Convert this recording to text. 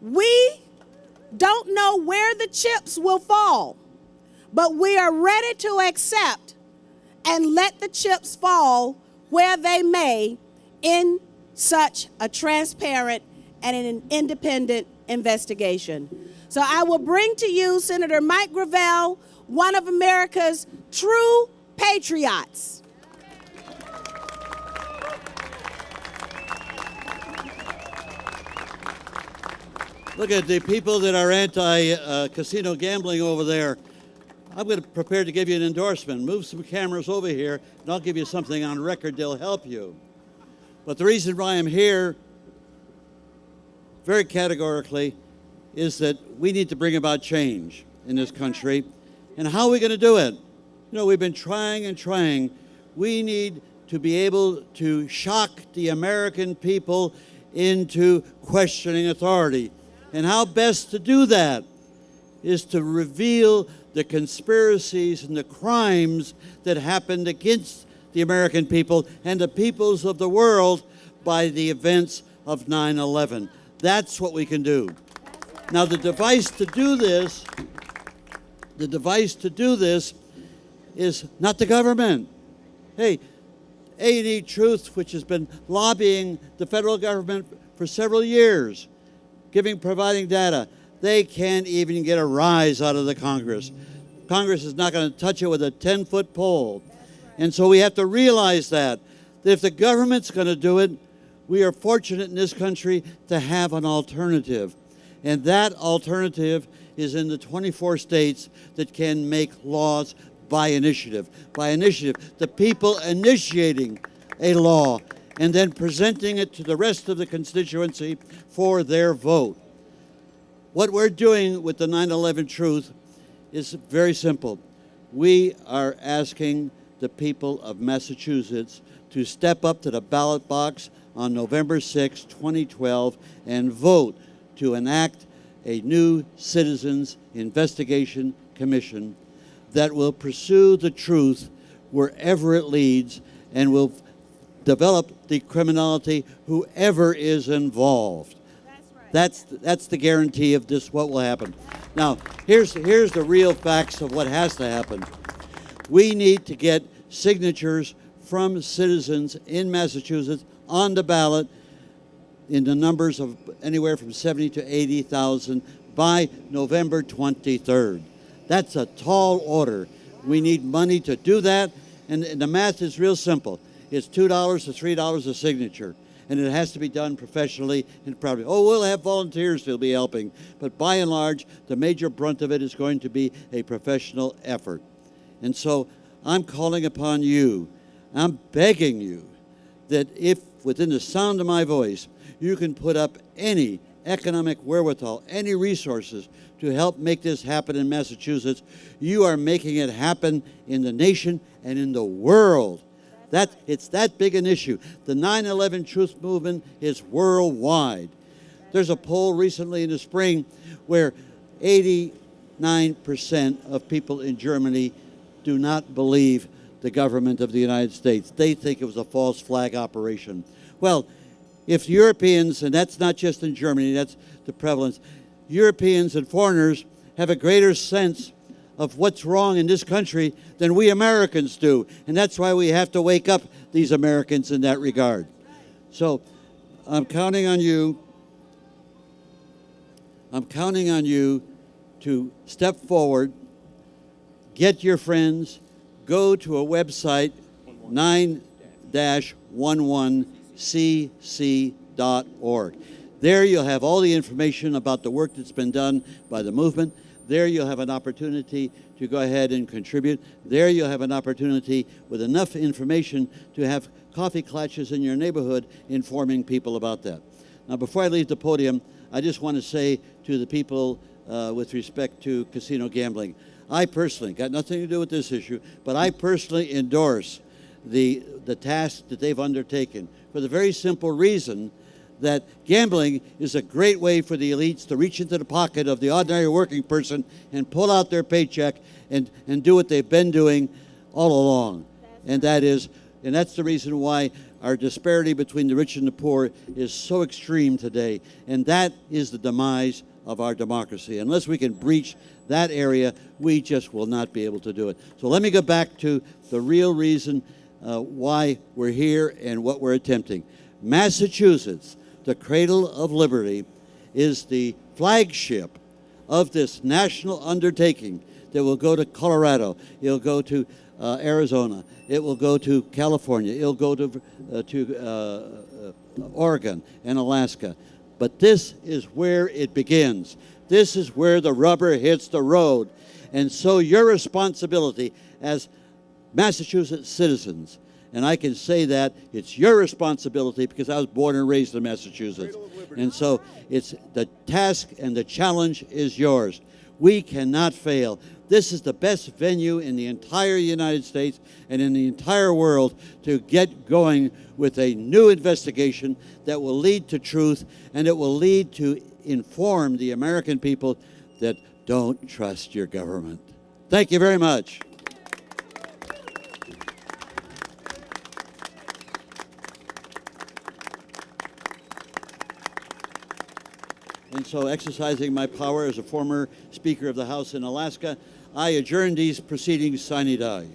We don't know where the chips will fall, but we are ready to accept and let the chips fall where they may in such a transparent and an independent investigation. So I will bring to you Senator Mike Gravel, one of America's true patriots. Look at the people that are anti-casino gambling over there. I'm going to prepare to give you an endorsement. Move some cameras over here, and I'll give you something on record that'll help you. But the reason why I'm here, very categorically, is that we need to bring about change in this country. And how are we going to do it? You know, we've been trying and trying. We need to be able to shock the American people into questioning authority. And how best to do that is to reveal the conspiracies and the crimes that happened against the American people and the peoples of the world by the events of 9/11. That's what we can do. Now, the device to do this is not the government. Hey, A&E Truth, which has been lobbying the federal government for several years, providing data, they can't even get a rise out of the Congress. Congress is not going to touch it with a 10-foot pole. And so we have to realize that if the government's going to do it, we are fortunate in this country to have an alternative. And that alternative is in the 24 states that can make laws by initiative. By initiative, the people initiating a law and then presenting it to the rest of the constituency for their vote. What we're doing with the 9/11 Truth is very simple. We are asking the people of Massachusetts to step up to the ballot box on November 6, 2012, and vote to enact a new Citizens Investigation Commission that will pursue the truth wherever it leads and will develop the criminality whoever is involved. That's the guarantee of this, what will happen. Now, here's the real facts of what has to happen. We need to get signatures from citizens in Massachusetts on the ballot in the numbers of anywhere from 70 to 80,000 by November 23rd. That's a tall order. We need money to do that, and the math is real simple. It's $2 to $3 a signature, and it has to be done professionally and properly. Oh, we'll have volunteers who'll be helping, but by and large, the major brunt of it is going to be a professional effort. And so I'm calling upon you, I'm begging you, that if within the sound of my voice, you can put up any economic wherewithal, any resources to help make this happen in Massachusetts, you are making it happen in the nation and in the world. It's that big an issue. The 9/11 Truth movement is worldwide. There's a poll recently in the spring where 89% of people in Germany do not believe the government of the United States. They think it was a false flag operation. Well, if Europeans, and that's not just in Germany, that's the prevalence, Europeans and foreigners have a greater sense of what's wrong in this country than we Americans do. And that's why we have to wake up these Americans in that regard. So I'm counting on you. I'm counting on you to step forward, get your friends, go to a website, 9-11cc.org. There you'll have all the information about the work that's been done by the movement. There you'll have an opportunity to go ahead and contribute. There you'll have an opportunity with enough information to have coffee clutches in your neighborhood informing people about that. Now, before I leave the podium, I just want to say to the people with respect to casino gambling, I personally, got nothing to do with this issue, but I personally endorse the task that they've undertaken for the very simple reason that gambling is a great way for the elites to reach into the pocket of the ordinary working person and pull out their paycheck and do what they've been doing all along. And that's the reason why Our disparity between the rich and the poor is so extreme today, and that is the demise of our democracy. Unless we can breach that area, we just will not be able to do it. So let me go back to the real reason why we're here and what we're attempting. Massachusetts, the cradle of liberty, is the flagship of this national undertaking that will go to Colorado, it'll go to Arizona, it will go to California, it'll go to Oregon and Alaska. But this is where it begins. This is where the rubber hits the road. And so your responsibility as Massachusetts citizens, and I can say that it's your responsibility because I was born and raised in Massachusetts. And so it's the task and the challenge is yours. We cannot fail. This is the best venue in the entire United States and in the entire world to get going with a new investigation that will lead to truth, and it will lead to inform the American people that don't trust your government. Thank you very much. And so, exercising my power as a former Speaker of the House in Alaska, I adjourn these proceedings sine die.